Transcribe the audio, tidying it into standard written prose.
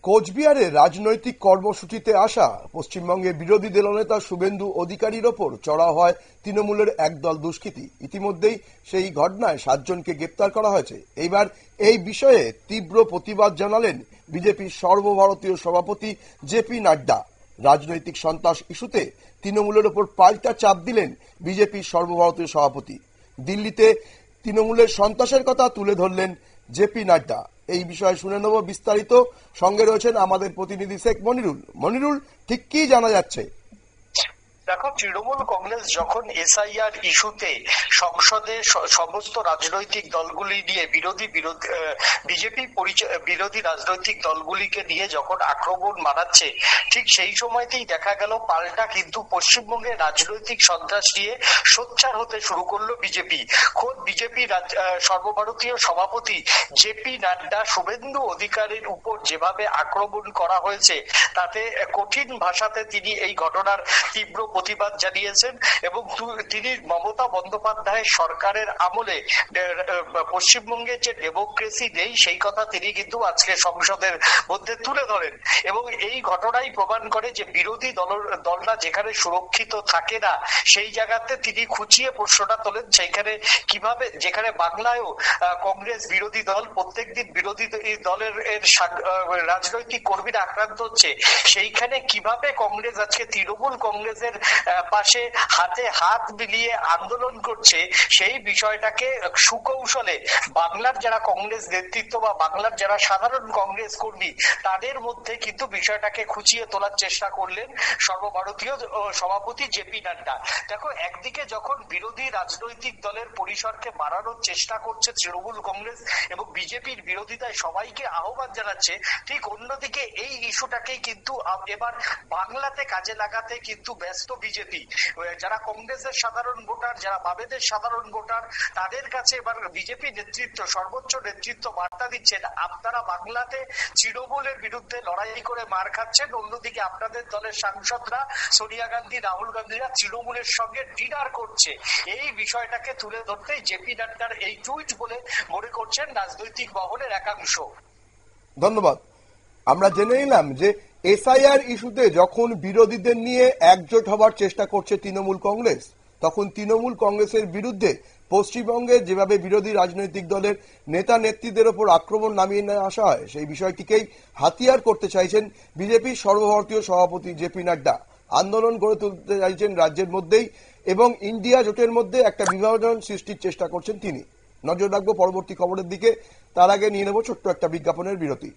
কোচবিহারে রাজনৈতিক কর্মসূচিতে আসা পশ্চিমবঙ্গের বিরোধী দলনেতা শুভেন্দু অধিকারীর ওপর চড়াও হয় তৃণমূলের একদল দুষ্কৃতী। ইতিমধ্যেই সেই ঘটনায় 7 জনকে গ্রেপ্তার করা হয়েছে। এইবার এই বিষয়ে তীব্র প্রতিবাদ জানালেন বিজেপির সর্বভারতীয় সভাপতি জেপি নাড্ডা। রাজনৈতিক সন্ত্রাস ইস্যুতে তৃণমূলের ওপর পাল্টা চাপ দিলেন বিজেপির সর্বভারতীয় সভাপতি। দিল্লিতে তৃণমূলের সন্ত্রাসের কথা তুলে ধরলেন জেপি নাড্ডা। এই বিষয়ে শুনে নেব বিস্তারিত। সঙ্গে রয়েছেন আমাদের প্রতিনিধি শেখ মনিরুল। মনিরুল, ঠিক কি জানা যাচ্ছে? দেখো, তৃণমূল কংগ্রেস যখন এসআইআর ইস্যুতে সংসদে সমস্ত রাজনৈতিক দলগুলি নিয়ে বিজেপি বিরোধী রাজনৈতিক দলগুলিকে নিয়ে যখন আক্রমণ মানাচ্ছে, ঠিক সেই সময়তেই দেখা গেল পাল্টা কিন্তু পশ্চিমবঙ্গের রাজনৈতিক সন্ত্রাস নিয়ে সোচ্চার হতে শুরু করলো বিজেপি। খোদ বিজেপি সর্বভারতীয় সভাপতি জেপি নাড্ডা শুভেন্দু অধিকারীর উপর যেভাবে আক্রমণ করা হয়েছে, তাতে কঠিন ভাষাতে তিনি এই ঘটনার তীব্র প্রতিবাদ জানিয়েছেন এবং তিনি মমতা বন্দ্যোপাধ্যায়ের সরকারের আমলে পশ্চিমবঙ্গে যে ডেমোক্রেসি নেই সেই কথা তিনি কিন্তু আজকে সংসদের মধ্যে তুলে ধরেন। এবং এই ঘটনাই প্রমাণ করে যে বিরোধী দলরা যেখানে সুরক্ষিত থাকে না, সেই জায়গাতে তিনি খুঁচিয়ে প্রশ্নটা তোলেন সেইখানে কিভাবে, যেখানে বাংলায়ও কংগ্রেস বিরোধী দল প্রত্যেকদিন বিরোধী দলের রাজনৈতিক কর্মীরা আক্রান্ত হচ্ছে, সেইখানে কিভাবে কংগ্রেস আজকে তৃণমূল কংগ্রেসের পাশে হাতে হাত মিলিয়ে আন্দোলন করছে, সেই বিষয়টাকে সুকৌশলে বাংলার যারা কংগ্রেস নেতৃত্ব বা বাংলার যারা সাধারণ কংগ্রেস কর্মী তাদের মধ্যে কিন্তু বিষয়টাকে খুঁচিয়ে তোলার চেষ্টা করলেন সর্বভারতীয় সভাপতি জেপি নাড্ডা। দেখো, একদিকে যখন বিরোধী রাজনৈতিক দলের পরিসরকে বাড়ানোর চেষ্টা করছে তৃণমূল কংগ্রেস এবং বিজেপির বিরোধিতায় সবাইকে আহ্বান জানাচ্ছে, ঠিক অন্যদিকে এই ইস্যুটাকেই কিন্তু এবার বাংলাতে কাজে লাগাতে কিন্তু ব্যস্ত বিজেপি। যারা কংগ্রেসের সাধারণ ভোটার, যারা বামেদের সাধারণ ভোটার, তাদের কাছে এবার বিজেপি নেতৃত্ব, সর্বোচ্চ নেতৃত্ব বার্তা দিচ্ছেন, আপনারা বাংলাতে তৃণমূলের বিরুদ্ধে লড়াই করে মার খাচ্ছেন, অন্যদিকে আপনাদের দলের সাংসদরা সোনিয়া গান্ধী, রাহুল গান্ধীরা তৃণমূলের সঙ্গে ডিনার করছে। এই বিষয়টাকে তুলে ধরতেই জেপি নাড্ডার এই টুইট বলে মনে করছেন রাজনৈতিক মহলের একাংশ। ধন্যবাদ। আমরা জেনে নিলাম যে এসআইআর ইস্যুতে যখন বিরোধীদের নিয়ে একজোট হবার চেষ্টা করছে তৃণমূল কংগ্রেস, তখন তৃণমূল কংগ্রেসের বিরুদ্ধে পশ্চিমবঙ্গে যেভাবে বিরোধী রাজনৈতিক দলের নেতা নেত্রীদের ওপর আক্রমণ নামিয়ে নিয়ে আসা হয়, সেই বিষয়টিকেই হাতিয়ার করতে চাইছেন বিজেপির সর্বভারতীয় সভাপতি জেপি নাড্ডা। আন্দোলন গড়ে তুলতে চাইছেন রাজ্যের মধ্যেই এবং ইন্ডিয়া জোটের মধ্যে একটা বিভাজন সৃষ্টির চেষ্টা করছেন তিনি। নজর রাখবো পরবর্তী খবরের দিকে। তার আগে নিয়ে নেব ছোট্ট একটা বিজ্ঞাপনের বিরতি।